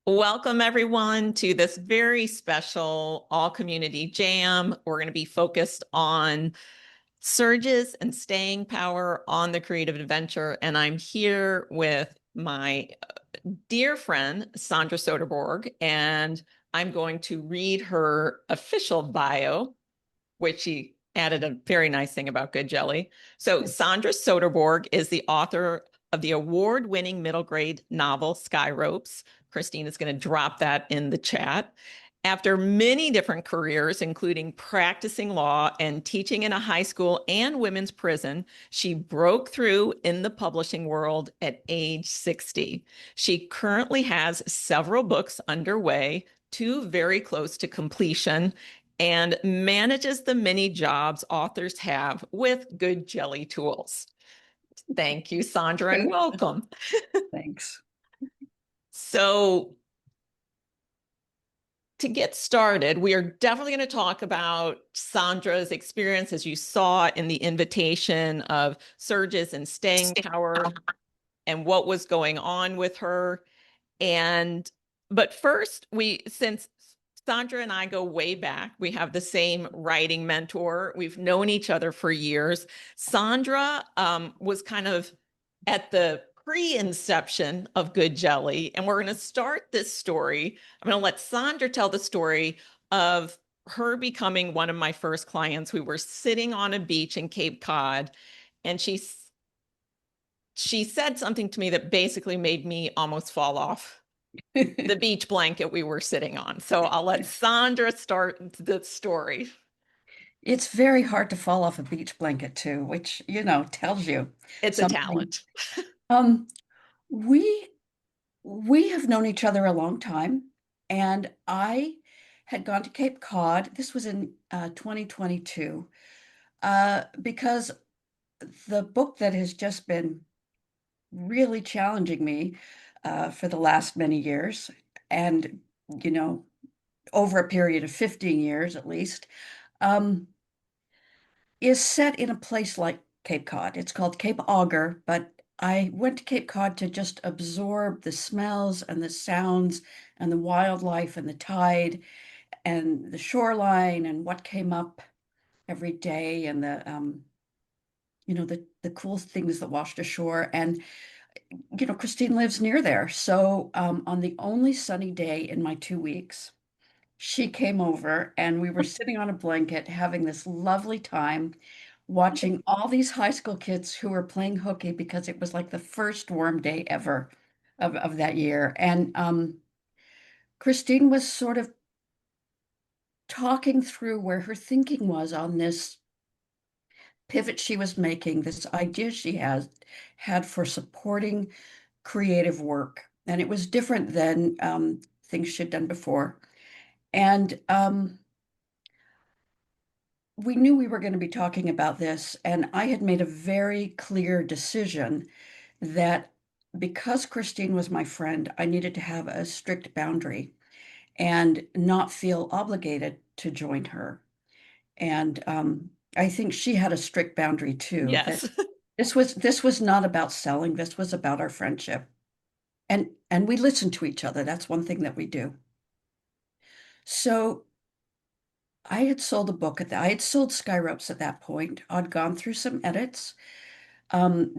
Welcome, everyone, to this very special all community jam. We're going to be focused on surges and staying power on the creative adventure. And I'm here with my dear friend, Sondra Soderborg, and I'm going to read her official bio, which she added a very nice thing about Goodjelly. So, Sondra Soderborg is the author of the award-winning middle grade novel Sky Ropes. Christine is going to drop that in the chat. After many different careers, including practicing law and teaching in a high school and women's prison, she broke through in the publishing world at age 60. She currently has several books underway, two very close to completion, and manages the many jobs authors have with Goodjelly tools. Thank you, Sondra, and welcome. Thanks. So, to get started, we are definitely going to talk about Sondra's experience, as you saw in the invitation, of surges and staying power and what was going on with her. But first, since Sondra and I go way back, we have the same writing mentor. We've known each other for years. Sondra was kind of at the pre-inception of Goodjelly, and we're going to start this story. I'm going to let Sondra tell the story of her becoming one of my first clients. We were sitting on a beach in Cape Cod, and she said something to me that basically made me almost fall off the beach blanket we were sitting on. So I'll let Sondra start the story. It's very hard to fall off a beach blanket too, which, tells you It's a something. talent. Um, we we have known each other a long time, and I had gone to Cape Cod. This was in 2022, because the book that has just been really challenging me for the last many years, and you know, over a period of 15 years at least. Um, is set in a place like Cape Cod. It's called Cape Auger, but I went to Cape Cod to just absorb the smells and the sounds and the wildlife and the tide and the shoreline and what came up every day and the cool things that washed ashore. And Christine lives near there. So on the only sunny day in my 2 weeks, she came over and we were sitting on a blanket having this lovely time watching all these high school kids who were playing hooky because it was like the first warm day ever of that year. And Christine was sort of talking through where her thinking was on this pivot she was making, this idea she has had for supporting creative work. And it was different than things she'd done before. And we knew we were going to be talking about this, and I had made a very clear decision that because Christine was my friend, I needed to have a strict boundary and not feel obligated to join her. And I think she had a strict boundary too, that Yes. this was not about selling, this was about our friendship. And we listen to each other. That's one thing that we do. So I had sold a book I had sold Sky Ropes at that point. I'd gone through some edits.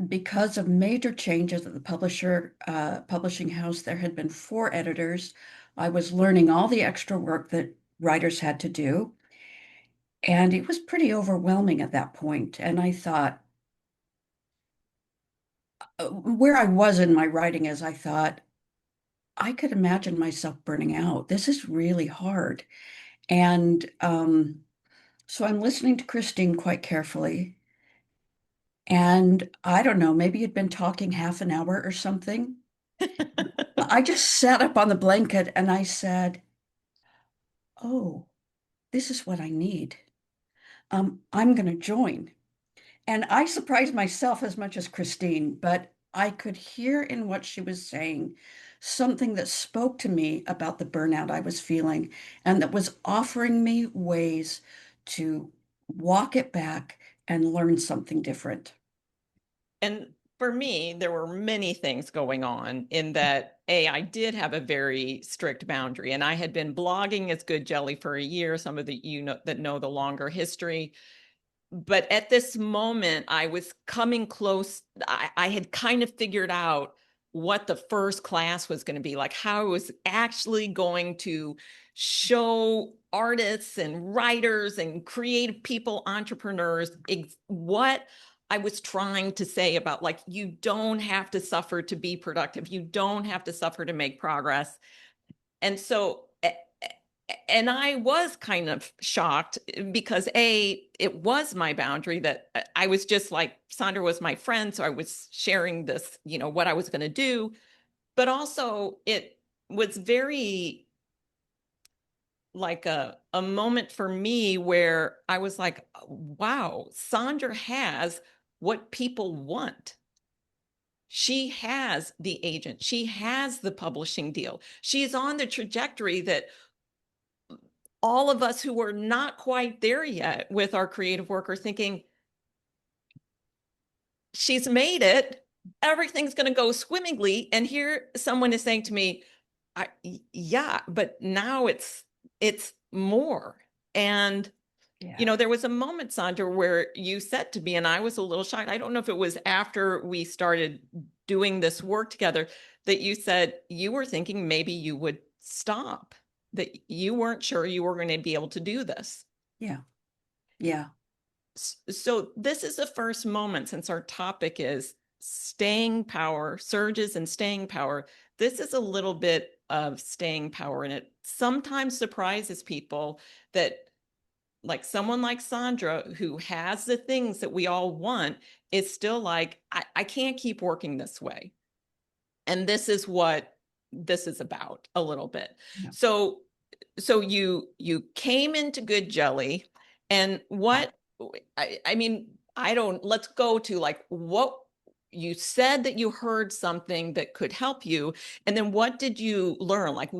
Because of major changes at the publishing house, there had been 4 editors. I was learning all the extra work that writers had to do, and it was pretty overwhelming at that point. And I thought, where I was in my writing is I thought, I could imagine myself burning out. This is really hard. And so I'm listening to Christine quite carefully. And I don't know, maybe you'd been talking half an hour or something. I just sat up on the blanket and I said, "Oh, this is what I need. I'm going to join." And I surprised myself as much as Christine, but I could hear in what she was saying something that spoke to me about the burnout I was feeling and that was offering me ways to walk it back and learn something different. And for me, there were many things going on in that I did have a very strict boundary, and I had been blogging as Goodjelly for a year. Some of the that know the longer history, but at this moment, I was coming close. I had kind of figured out what the first class was going to be like, how I was actually going to show artists and writers and creative people, entrepreneurs, what I was trying to say about like, you don't have to suffer to be productive. You don't have to suffer to make progress. And so, and I was kind of shocked because it was my boundary that I was just like, Sondra was my friend. So I was sharing this, what I was going to do. But also, it was very like a moment for me where I was like, wow, Sondra has what people want. She has the agent, she has the publishing deal. She's on the trajectory that all of us who are not quite there yet with our creative work are thinking, she's made it. Everything's going to go swimmingly. And here someone is saying to me, yeah, but now it's more. And Yeah. there was a moment, Sondra, where you said to me, and I was a little shocked. I don't know if it was after we started doing this work together that you said you were thinking maybe you would stop, that you weren't sure you were going to be able to do this. Yeah. Yeah. So this is the first moment, since our topic is staying power, surges and staying power. This is a little bit of staying power, and it sometimes surprises people that like someone like Sondra, who has the things that we all want, is still like, I can't keep working this way. And this is what this is about a little bit. Yeah. So you came into Goodjelly, and what I mean, I don't, let's go to like what you said, that you heard something that could help you, and then what did you learn? Like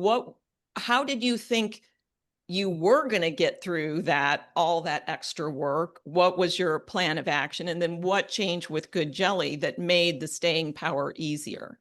how did you think you were going to get through that, all that extra work? What was your plan of action? And then what changed with Goodjelly that made the staying power easier?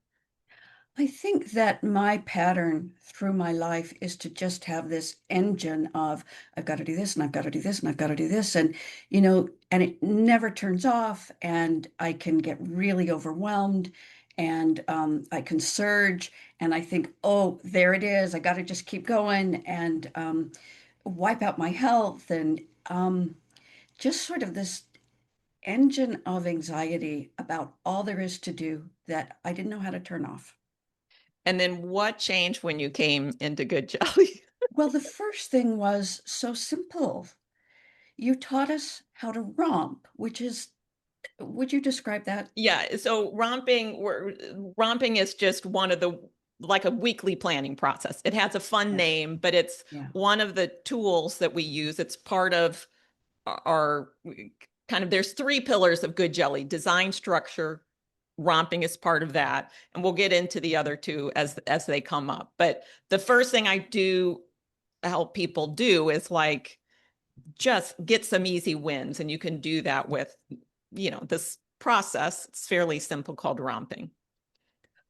I think that my pattern through my life is to just have this engine of I've got to do this and I've got to do this and I've got to do this. And, and it never turns off. And I can get really overwhelmed and I can surge and I think, oh, there it is. I got to just keep going and wipe out my health and just sort of this engine of anxiety about all there is to do that I didn't know how to turn off. And then what changed when you came into Goodjelly? Well, the first thing was so simple. You taught us how to romp, which is, would you describe that? Yeah, so romping is just one of the, like a weekly planning process. It has a fun Yes. name, but it's Yeah. one of the tools that we use. It's part of our kind of, there's three pillars of Goodjelly: design, structure, romping is part of that, and we'll get into the other two as they come up. But the first thing I do help people do is like just get some easy wins, and you can do that with this process. It's fairly simple, called romping.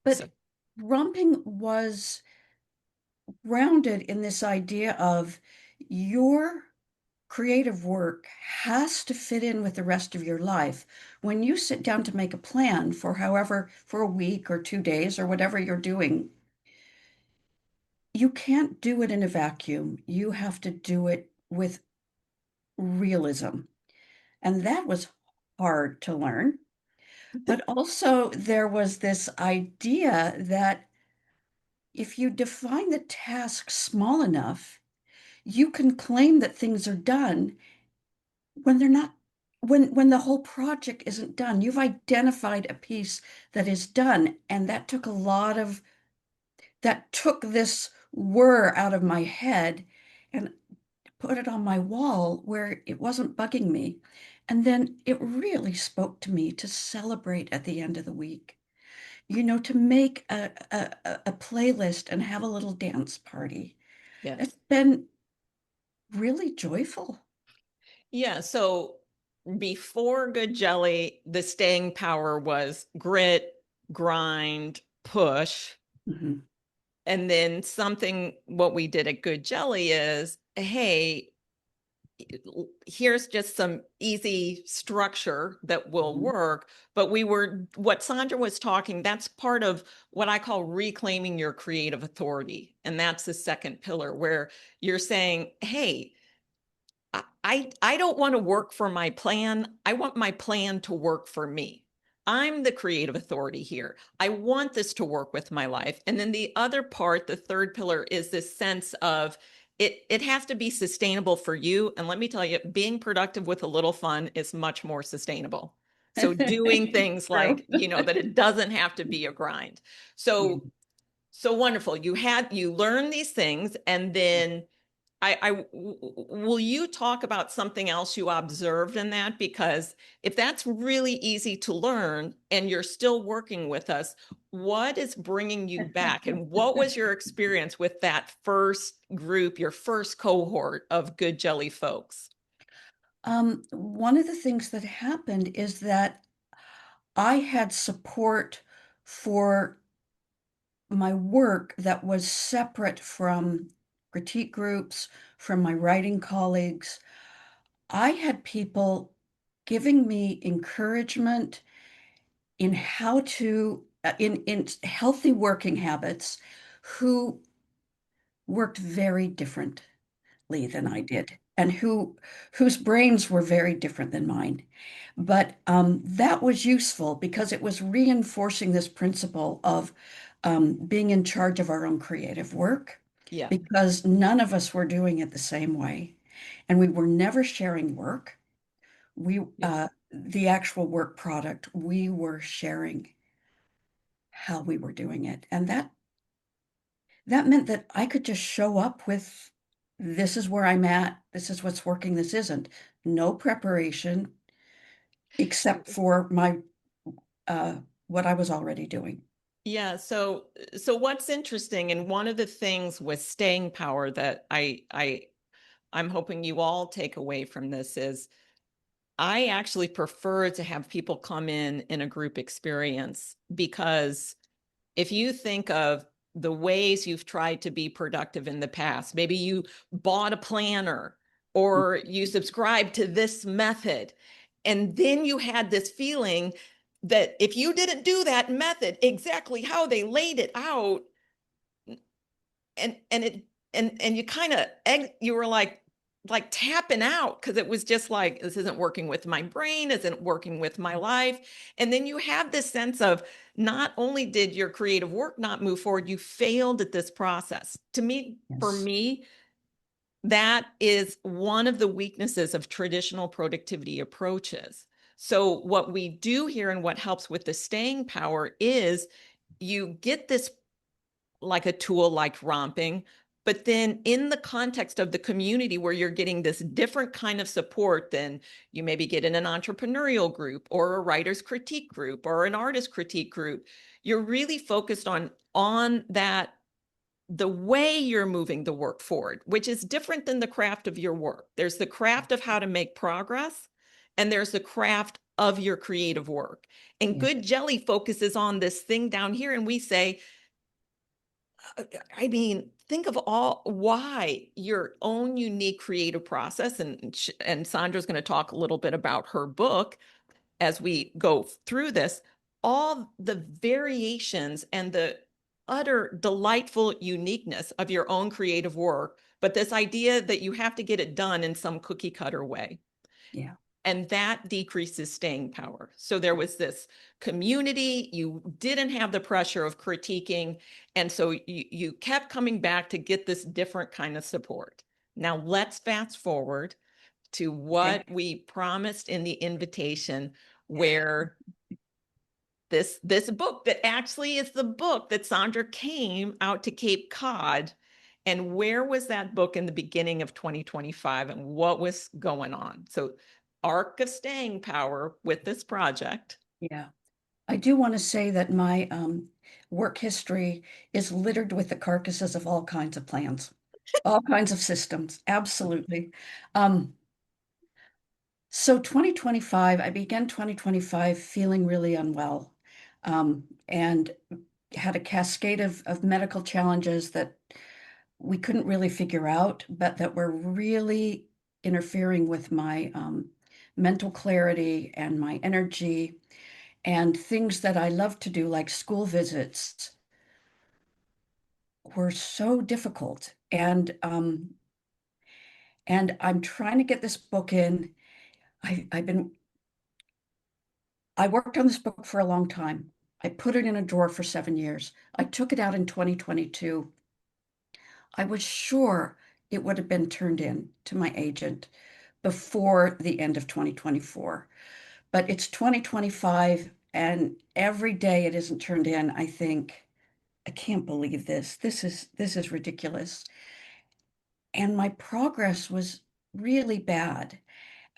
So But romping was grounded in this idea of your creative work has to fit in with the rest of your life. When you sit down to make a plan for however, for a week or 2 days or whatever you're doing, you can't do it in a vacuum. You have to do it with realism. And that was hard to learn. But also, there was this idea that if you define the task small enough, you can claim that things are done when they're not, when the whole project isn't done. You've identified a piece that is done. And that took this whir out of my head and put it on my wall where it wasn't bugging me. And then it really spoke to me to celebrate at the end of the week, to make a playlist and have a little dance party. yes. It's been really joyful. Yeah, so before Goodjelly, the staying power was grit, grind, push. Mhm. And then something, what we did at Goodjelly is, hey, here's just some easy structure that will Mhm. work. But what Sondra was talking, that's part of what I call reclaiming your creative authority. And that's the second pillar where you're saying, hey, I don't want to work for my plan. I want my plan to work for me. I'm the creative authority here. I want this to work with my life. And then the other part, the third pillar, is this sense of it has to be sustainable for you. And let me tell you, being productive with a little fun is much more sustainable. So doing things True. like, that it doesn't have to be a grind. Yeah. So wonderful. You learn these things, and then will you talk about something else you observed in that? Because if that's really easy to learn and you're still working with us, what is bringing you back? And what was your experience with that first group, your first cohort of Goodjelly folks? One of the things that happened is that I had support for my work that was separate from critique groups, from my writing colleagues. I had people giving me encouragement in how to, in healthy working habits, who worked very differently than I did, and whose brains were very different than mine. But that was useful because it was reinforcing this principle of being in charge of our own creative work, Yeah. because none of us were doing it the same way, and we were never sharing work. We Yeah. The actual work product, we were sharing how we were doing it, and that meant that I could just show up with, this is where I'm at, this is what's working, this isn't. No preparation except for my uh, what I was already doing. Yeah, so what's interesting, and one of the things with staying power that I'm hoping you all take away from this is I actually prefer to have people come in a group experience, because if you think of the ways you've tried to be productive in the past, maybe you bought a planner or you subscribed to this method, and then you had this feeling that if you didn't do that method exactly how they laid it out, and it and you kind of you were like tapping out, because it was just like, this isn't working with my brain, isn't working with my life. And then you have this sense of, not only did your creative work not move forward, you failed at this process. To me, for Yes. me, that is one of the weaknesses of traditional productivity approaches. So what we do here, and what helps with the staying power, is you get this, like a tool like romping, but then in the context of the community where you're getting this different kind of support than you maybe get in an entrepreneurial group or a writer's critique group or an artist critique group, you're really focused on that, the way you're moving the work forward, which is different than the craft of your work. There's the craft of how to make progress, and there's the craft of your creative work. And Yeah. Goodjelly focuses on this thing down here, and we say, I mean, think of all why your own unique creative process, and Sandra's going to talk a little bit about her book as we go through this, all the variations and the utter delightful uniqueness of your own creative work, but this idea that you have to get it done in some cookie cutter way, Yeah. and that decreases staying power. So there was this community, you didn't have the pressure of critiquing, and so you kept coming back to get this different kind of support. Now let's fast forward to Okay. what we promised in the invitation, where this book that actually is the book that Sondra came out to Cape Cod. And where was that book in the beginning of 2025, and what was going on? So, arc of staying power with this project. Yeah. I do want to say that my work history is littered with the carcasses of all kinds of plans, all kinds of systems. Absolutely. Um, So 2025, I began 2025 feeling really unwell, and had a cascade of medical challenges that we couldn't really figure out, but that were really interfering with my mental clarity and my energy and things that I love to do, like school visits, were so difficult. And I'm trying to get this book in. I've been I worked on this book for a long time. I put it in a drawer for 7 years. I took it out in 2022. I was sure it would have been turned in to my agent before the end of 2024. But it's 2025, and every day it isn't turned in, I think, I can't believe this. This is ridiculous. And my progress was really bad.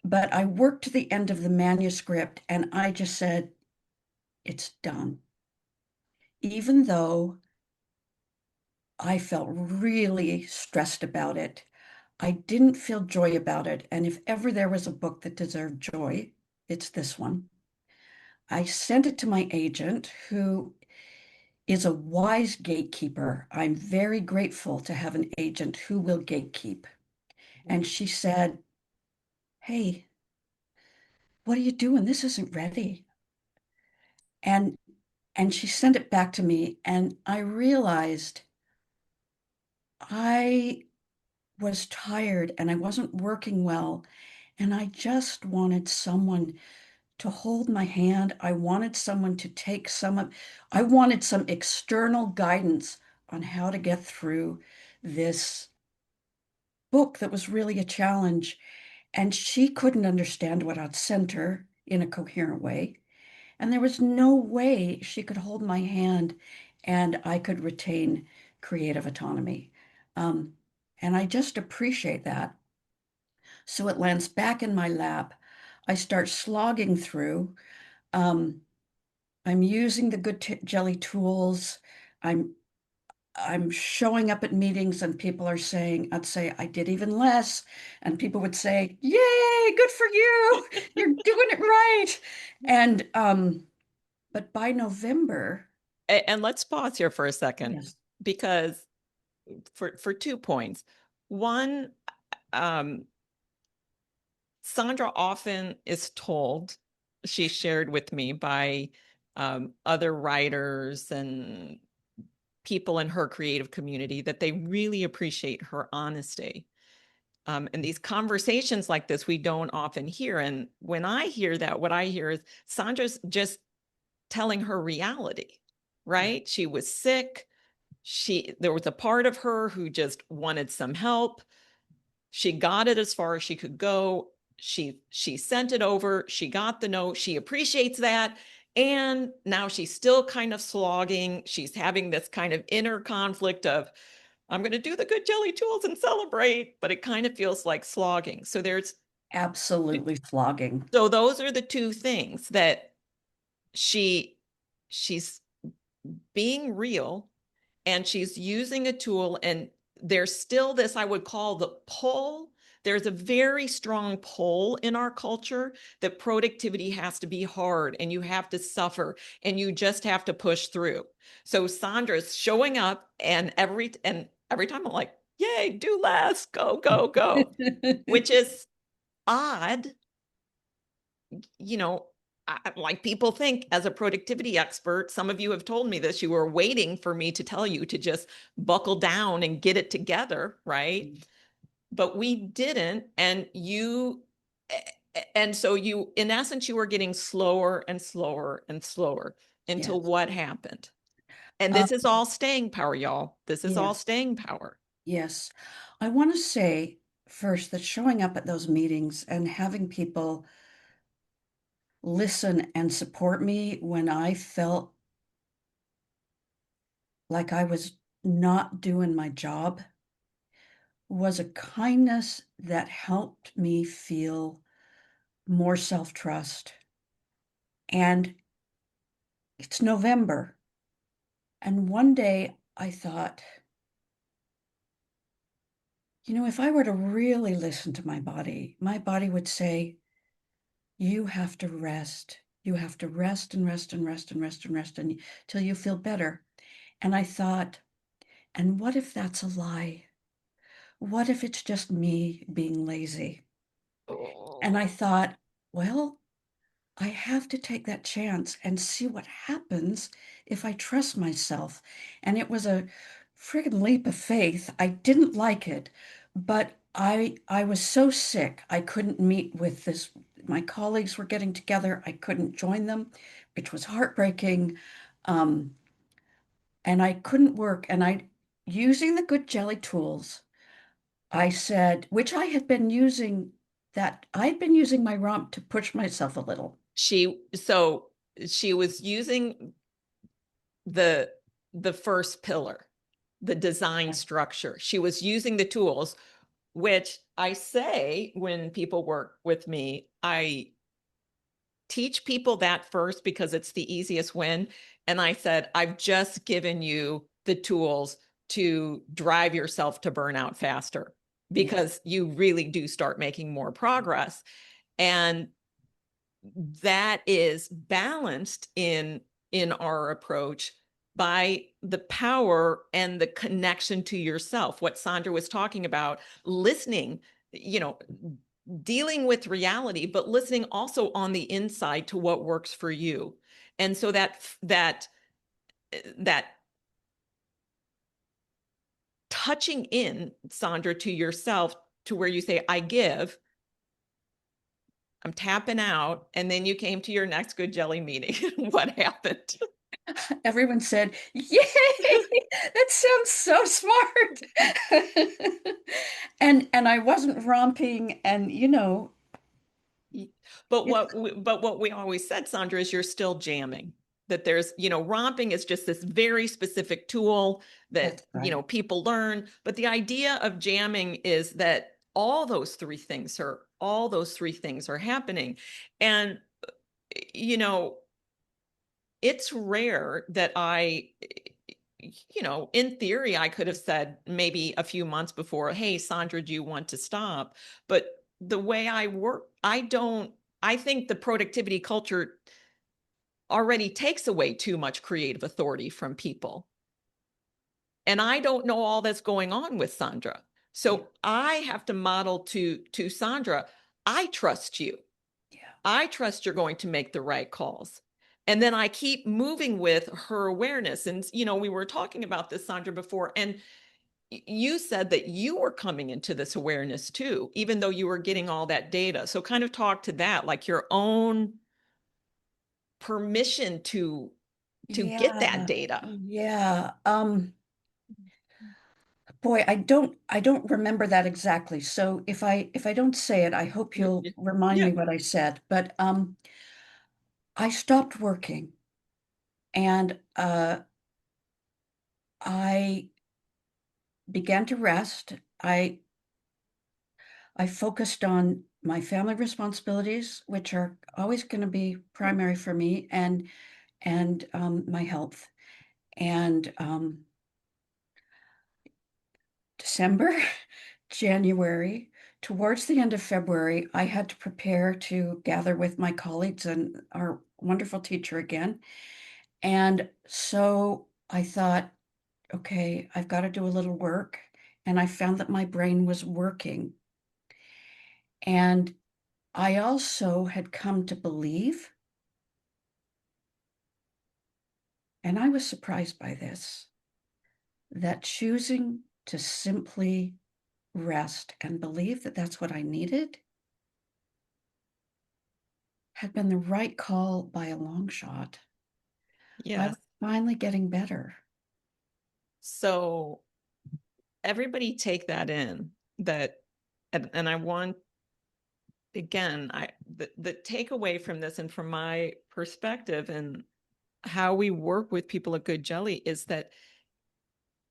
But I worked to the end of the manuscript and I just said, it's done. Even though I felt really stressed about it, I didn't feel joy about it. And if ever there was a book that deserved joy, it's this one. I sent it to my agent, who is a wise gatekeeper. I'm very grateful to have an agent who will gatekeep. And she said, hey, what are you doing? This isn't ready. And and she sent it back to me, and I realized I was tired and I wasn't working well, and I just wanted someone to hold my hand. I wanted someone to take I wanted some external guidance on how to get through this book that was really a challenge. And she couldn't understand what I'd sent her in a coherent way. And there was no way she could hold my hand and I could retain creative autonomy. Um, and I just appreciate that. So it lands back in my lap. I start slogging through. Um, I'm using the Goodjelly tools. I'm I'm showing up at meetings and people are saying, I'd say I did even less. And people would say, yay, good for you. You're doing it right. And but by November, And let's pause here for a second, yes, because for 2 points. One, um, Sondra often is told, she shared with me by other writers and people in her creative community, that they really appreciate her honesty. And these conversations like this, we don't often hear. And when I hear that, what I hear is Sondra's just telling her reality, yeah, right? She was sick. There was a part of her who just wanted some help. She got it as far as she could go. She sent it over. She got the note. She appreciates that. And now she's still kind of slogging. She's having this kind of inner conflict of, I'm going to do the Goodjelly tools and celebrate, but it kind of feels like slogging. absolutely flogging. So those are the two things that she she's being real, and she's using a tool, and there's still this, I would call, the pull. There's a very strong pull in our culture that productivity has to be hard and you have to suffer and you just have to push through. So Sondra's showing up, and every time I'm like, yay, do less, go, go, go, which is odd. you know, like people think, as a productivity expert, some of you have told me this, you were waiting for me to tell you to just buckle down and get it together, right? But we didn't. And so you, in essence, you were getting slower and slower and slower until Yes. what happened? And Um, this is all staying power, y'all. This is all yes. staying power. Yes. I want to say first that showing up at those meetings and having people listen and support me when I felt like I was not doing my job was a kindness that helped me feel more self-trust. And it's November. And one day I thought, if I were to really listen to my body would say, you have to rest. You have to rest and rest and rest and rest and rest until you feel better. And I thought, and what if that's a lie? What if it's just me being lazy? And I Oh. thought, well, I have to take that chance and see what happens if I trust myself. And it was a friggin' leap of faith. I didn't like it, but I was so sick. I couldn't meet with this. My colleagues were getting together. I couldn't join them, which was heartbreaking. Um, and I couldn't work. And using the Goodjelly tools, I said, which I had been using, that I'd been using my romp to push myself a little. So she was using the the first pillar, the design structure. She was using the tools, which I say when people work with me, I teach people that first because it's the easiest win. And I said, I've just given you the tools to drive yourself to burnout faster Yeah. because you really do start making more progress. And that is balanced in our approach by the power and the connection to yourself, what Sondra was talking about, listening, you know, dealing with reality, but listening also on the inside to what works for you. And so that touching in, Sondra, to yourself, to where you say, I give, I'm tapping out, and then you came to your next Goodjelly meeting. What happened? Everyone said, "Yay! That sounds so smart." And I wasn't romping, and it's But what we always said, Sondra, is you're still jamming. That there's, romping is just this very specific tool that, that's right. people learn. But the idea of jamming is that all those three things are happening. And, you know, it's rare that in theory, I could have said maybe a few months before, hey, Sondra, do you want to stop? But the way I work, I think the productivity culture already takes away too much creative authority from people. And I don't know all that's going on with Sondra. Yeah, So I have to model to Sondra, I trust you. yeah, I trust you're going to make the right calls. And then I keep moving with her awareness. And, we were talking about this, Sondra, before, and you said that you were coming into this awareness too, even though you were getting all that data. So kind of talk to that, like your own permission to get that yeah, data. yeah. Boy, I don't remember that exactly. So if I don't say it, I hope you'll remind Yeah. me what I said. But I stopped working, and I began to rest. I focused on my family responsibilities, which are always going to be primary for me, and my health. And December, January, towards the end of February, I had to prepare to gather with my colleagues and our wonderful teacher again. And so I thought, okay, I've got to do a little work. And I found that my brain was working. And I also had come to believe, and I was surprised by this, that choosing to simply rest and believe that that's what I needed had been the right call by a long shot. I was Yes. finally getting better. So everybody take that in, that, and I want, again, the takeaway from this and from my perspective and how we work with people at Goodjelly is that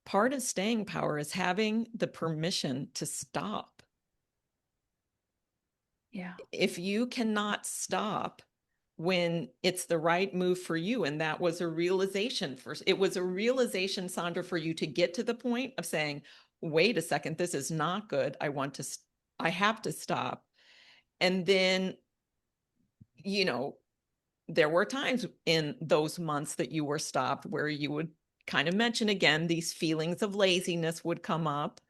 part of staying power is having the permission to stop. Yeah. If you cannot stop when it's the right move for you, and that was a realization first, it was a realization, Sondra, for you to get to the point of saying, wait a second, this is not good. I have to stop. And then you know, there were times in those months that you were stopped where you would kind of mention again, these feelings of laziness would come up,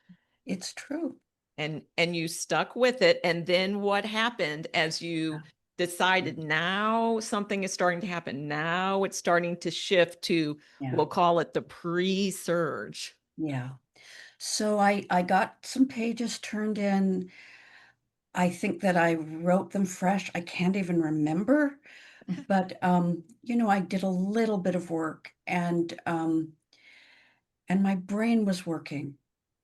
It's true. and you stuck with it. And then what happened as Yeah. you decided now something is starting to happen? Now it's starting to shift to, Yeah. we'll call it the pre-surge. Yeah. So I got some pages turned in. I think that I wrote them fresh. I can't even remember, but I did a little bit of work and my brain was working.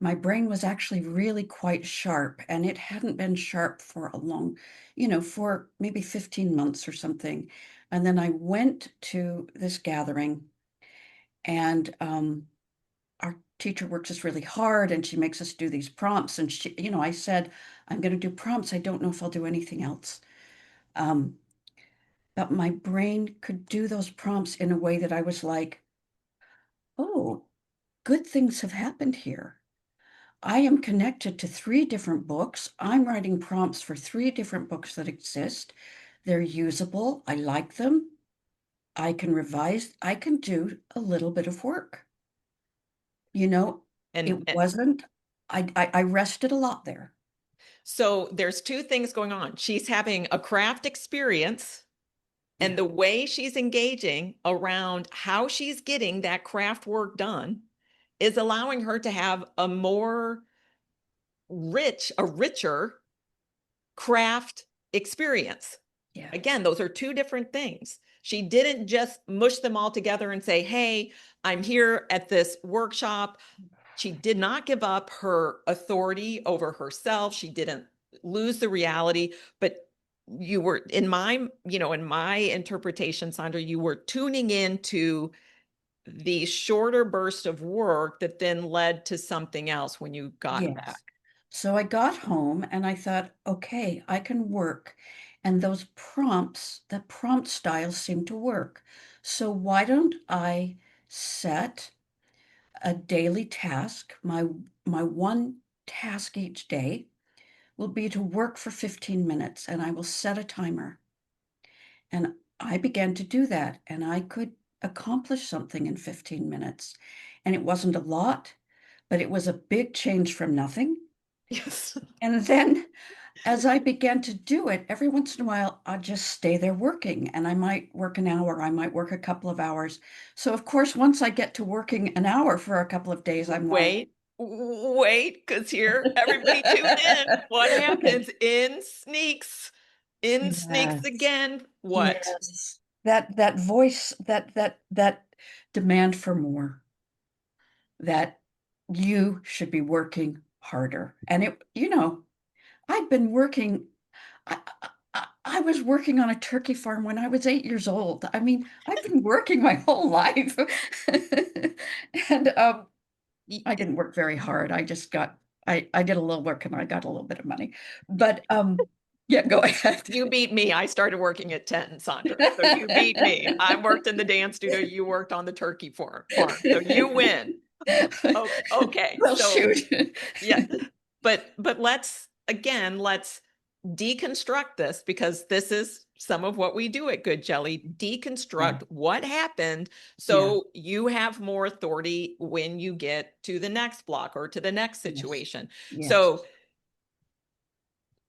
My brain was actually really quite sharp, and it hadn't been sharp for a long, for maybe 15 months or something. And then I went to this gathering, and our teacher works us really hard, and she makes us do these prompts. And I said, I'm going to do prompts. I don't know if I'll do anything else. Um, but my brain could do those prompts in a way that I was like, oh, good things have happened here. I am connected to three different books. I'm writing prompts for three different books that exist. They're usable. I like them. I can revise. I can do a little bit of work. You know, And, it wasn't, I rested a lot there. so there's two things going on. She's having a craft experience, and Yeah. the way she's engaging around how she's getting that craft work done is allowing her to have a richer craft experience. Yeah. Again, those are two different things. She didn't just mush them all together and say, hey, I'm here at this workshop. She did not give up her authority over herself. She didn't lose the reality, but you were in my interpretation, Sondra, you were tuning into the shorter burst of work that then led to something else when you got back. Yes. So I got home and I thought, okay, I can work. And those prompts, the prompt styles seem to work. So why don't I set a daily task? My one task each day will be to work for 15 minutes, and I will set a timer. And I began to do that, and I could accomplish something in 15 minutes. And it wasn't a lot, but it was a big change from nothing. Yes. And then as I began to do it, every once in a while, I'd just stay there working, and I might work an hour, I might work a couple of hours. So, of course, once I get to working an hour for a couple of days, I'm like, Wait, because here, everybody tune in. What okay, happens? In sneaks yes, again. What? yes. That voice, that demand for more, that you should be working harder. And I'd been working. I was working on a turkey farm when I was 8 years old. I mean, I've been working my whole life. And I didn't work very hard. I did a little work and I got a little bit of money. But yeah, go ahead. You beat me. I started working at 10, Sandra. So you beat me. I worked in the dance studio. You worked on the turkey farm. So you win. Oh, okay. Well, So shoot. yeah, but let's deconstruct this, because this is some of what we do at Goodjelly. Yeah, Deconstruct what happened yeah, so you have more authority when you get to the next block or to the next yes, situation. So yes,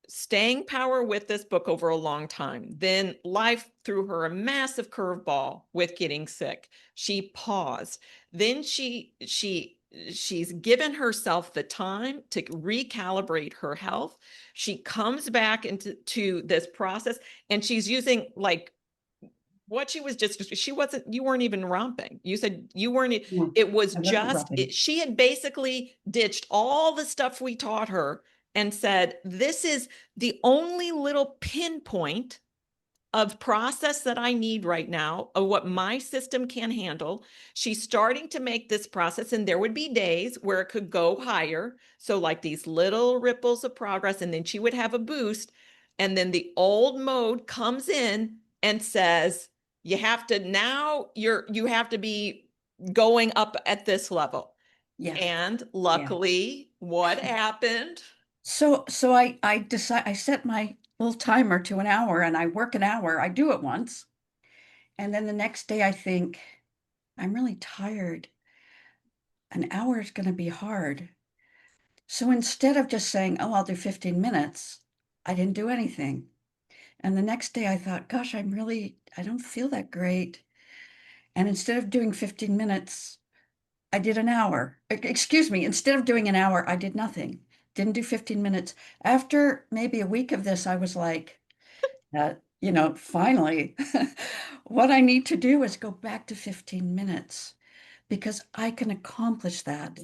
staying power with this book over a long time. Then life threw her a massive curveball with getting sick. She paused. Then she's given herself the time to recalibrate her health. She comes back into this process, and she's using like what she wasn't, you weren't even romping. You said you weren't, no, it was I wasn't just, rubbing. she had basically ditched all the stuff we taught her and said, this is the only little pinpoint of process that I need right now, of what my system can handle. She's starting to make this process, and there would be days where it could go higher. So, like these little ripples of progress, and then she would have a boost. And then the old mode comes in and says, you have to be going up at this level. Yeah, And yeah. luckily, what happened? So I set my full timer to an hour and I work an hour. I do it once. And then the next day I think, I'm really tired. An hour is going to be hard. So instead of just saying, oh, I'll do 15 minutes, I didn't do anything. And the next day I thought, gosh, I don't feel that great. And instead of doing 15 minutes, I did an hour. Excuse me, instead of doing an hour, I did nothing. Didn't do 15 minutes. After maybe a week of this, I was like, finally, what I need to do is go back to 15 minutes because I can accomplish that.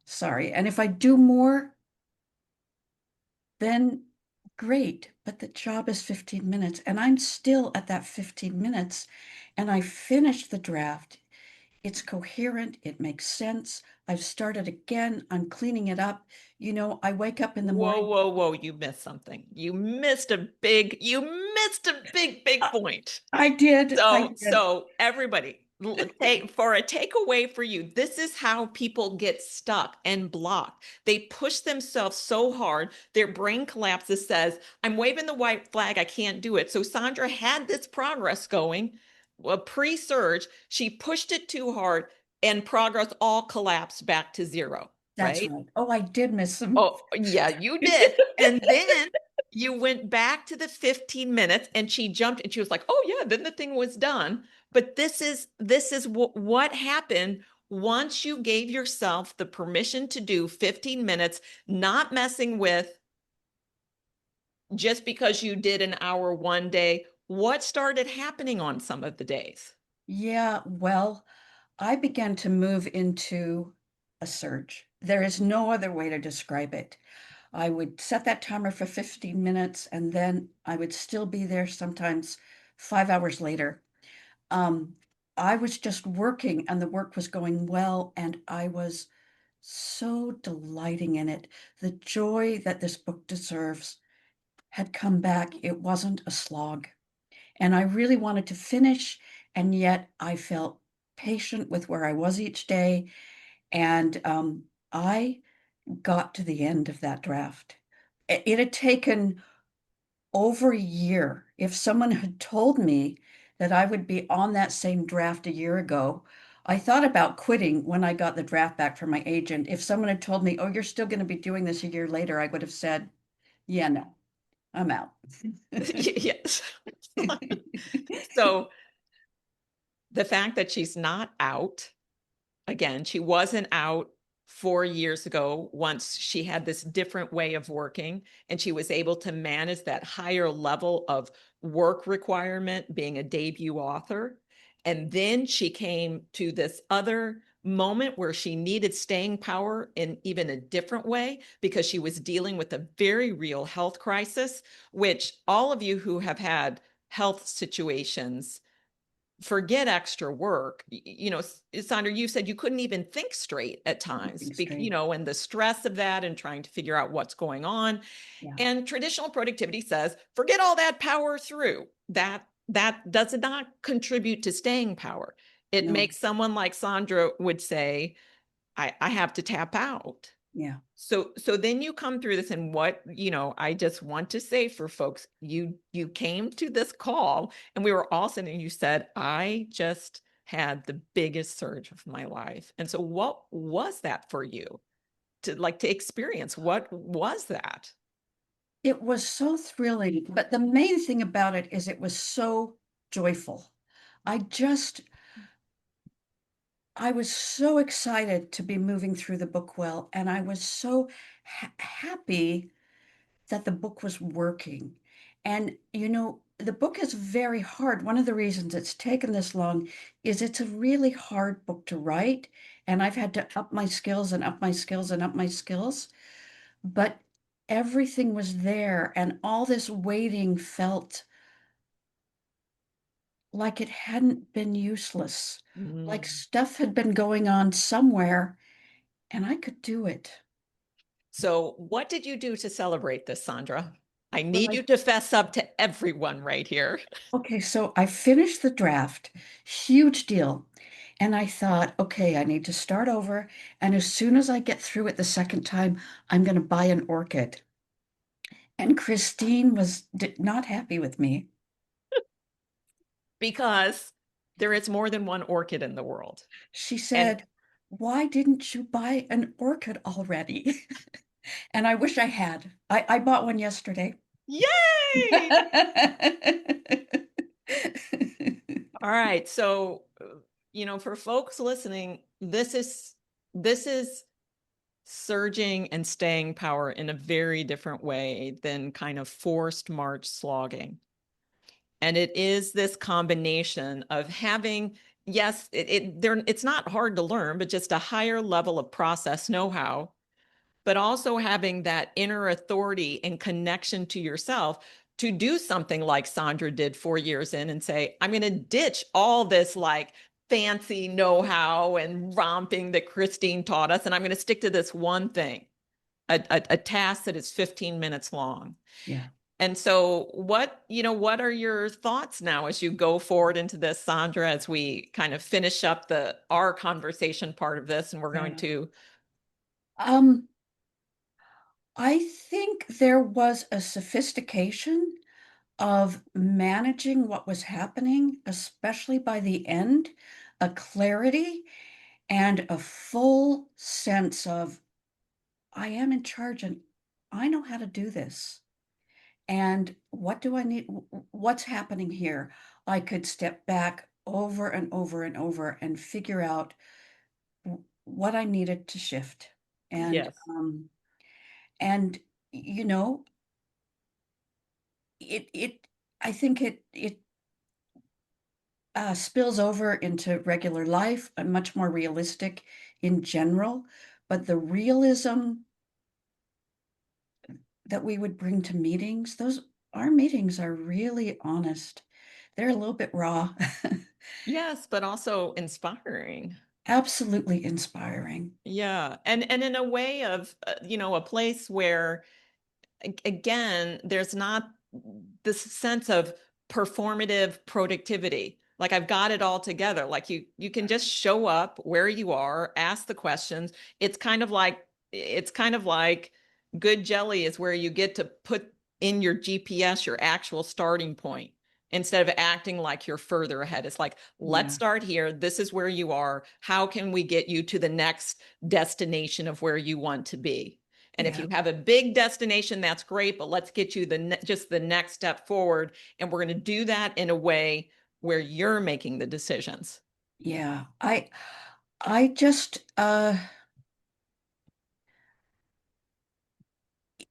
Sorry. And if I do more, then great. But the job is 15 minutes, and I'm still at that 15 minutes, and I finished the draft. It's coherent, it makes sense. I've started again, I'm cleaning it up. I wake up in the Whoa, morning. whoa, whoa, you missed something. You missed a big I point. I did, I did. So everybody, take for a takeaway for you. This is how people get stuck and blocked. They push themselves so hard, their brain collapses, says, I'm waving the white flag, I can't do it. So Sondra had this progress going, a pre-surge. She pushed it too hard, and progress all collapsed back to zero, That's right? right. Oh, I did miss some. Oh, yeah, you did. And then you went back to the 15 minutes and she jumped and she was like, "Oh yeah, then the thing was done." But this is what happened once you gave yourself the permission to do 15 minutes, not messing with just because you did an hour one day. What started happening on some of the days? Yeah, well, I began to move into a surge. There is no other way to describe it. I would set that timer for 15 minutes and then I would still be there sometimes 5 hours later. Um, I was just working and the work was going well, and I was so delighting in it. The joy that this book deserves had come back. It wasn't a slog. And I really wanted to finish, and yet I felt patient with where I was each day. And I got to the end of that draft. It had taken over a year. If someone had told me that I would be on that same draft a year ago, I thought about quitting when I got the draft back from my agent. If someone had told me, oh, you're still going to be doing this a year later, I would have said, yeah, no, I'm out. Yes. So the fact that she's not out, again, she wasn't out 4 years ago once she had this different way of working and she was able to manage that higher level of work requirement, being a debut author. And then she came to this other moment where she needed staying power in even a different way because she was dealing with a very real health crisis, which all of you who have had health situations, forget extra work. Sandra, you said you couldn't even think straight at times, Think straight. and the stress of that and trying to figure out what's going on. Yeah, And traditional productivity says, forget all that, power through. That does not contribute to staying power. It no, makes someone like Sandra would say, I have to tap out. yeah. So then you come through this, and what, I just want to say for folks, you came to this call and we were all sitting and you said, I just had the biggest surge of my life. And so what was that for you to experience? What was that? It was so thrilling, but the main thing about it is it was so joyful. I just, I was so excited to be moving through the book well, and I was so happy that the book was working. And the book is very hard. One of the reasons it's taken this long is it's a really hard book to write, and I've had to up my skills and up my skills and up my skills. But everything was there, and all this waiting felt like it hadn't been useless, like Mm. stuff had been going on somewhere, and I could do it. So what did you do to celebrate this, Sandra? I Well, need you to fess up to everyone right here. okay, so I finished the draft, huge deal. And I thought, okay, I need to start over. And as soon as I get through it the second time, I'm going to buy an orchid. And Christine was not happy with me. because there is more than one orchid in the world. She And said, "Why didn't you buy an orchid already?" And I wish I had. I bought one yesterday. yay! All right. So, for folks listening, this is surging and staying power in a very different way than kind of forced march slogging. And it is this combination of having, yes, it's not hard to learn, but just a higher level of process know-how, but also having that inner authority and connection to yourself to do something like Sondra did 4 years in and say, I'm going to ditch all this like fancy know-how and romping that Christine taught us, and I'm going to stick to this one thing, a task that is 15 minutes long. Yeah. And so what are your thoughts now as you go forward into this, Sondra, as we kind of finish up our conversation part of this, and we're going Yeah. to. Um, I think there was a sophistication of managing what was happening, especially by the end, a clarity and a full sense of I am in charge and I know how to do this. And what do I need? What's happening here? I could step back over and over and over and figure out what I needed to shift. And Yes. and you know, it I think it spills over into regular life and much more realistic in general. But the realism that we would bring to meetings, those our meetings are really honest. They're a little bit raw. Yes, but also inspiring. Absolutely inspiring. Yeah. And in a way of, a place where, again, there's not this sense of performative productivity. Like I've got it all together. Like you can just show up where you are, ask the questions. It's kind of like Goodjelly is where you get to put in your GPS your actual starting point instead of acting like you're further ahead. It's like, let's Yeah. start here. This is where you are. How can we get you to the next destination of where you want to be? And if Yeah. you have a big destination, that's great, but let's get you just the next step forward. And we're going to do that in a way where you're making the decisions. Yeah. I just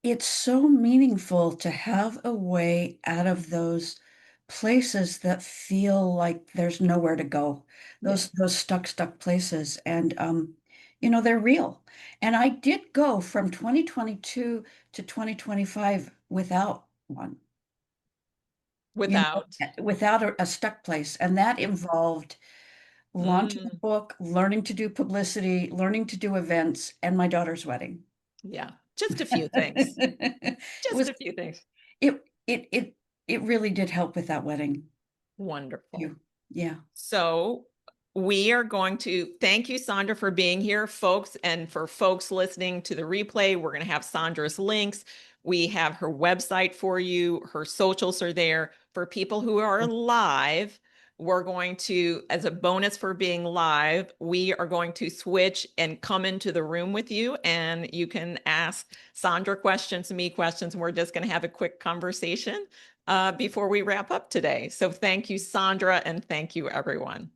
it's so meaningful to have a way out of those places that feel like there's nowhere to go. Yeah. Those stuck places. And they're real. And I did go from 2022 to 2025 without one, Without. without a stuck place. And that involved launching a Mm, book, learning to do publicity, learning to do events, and my daughter's wedding. yeah. Just a few things. It Just was a few things. it it it it really did help with that wedding. Wonderful. You, yeah. So we are going to thank you, Sondra, for being here, folks. And for folks listening to the replay, we're going to have Sondra's links. We have her website for you. Her socials are there. For people who are live, we're going to, as a bonus for being live, we are going to switch and come into the room with you. And you can ask Sondra questions, me questions, and we're just going to have a quick conversation before we wrap up today. So thank you, Sondra, and thank you, everyone.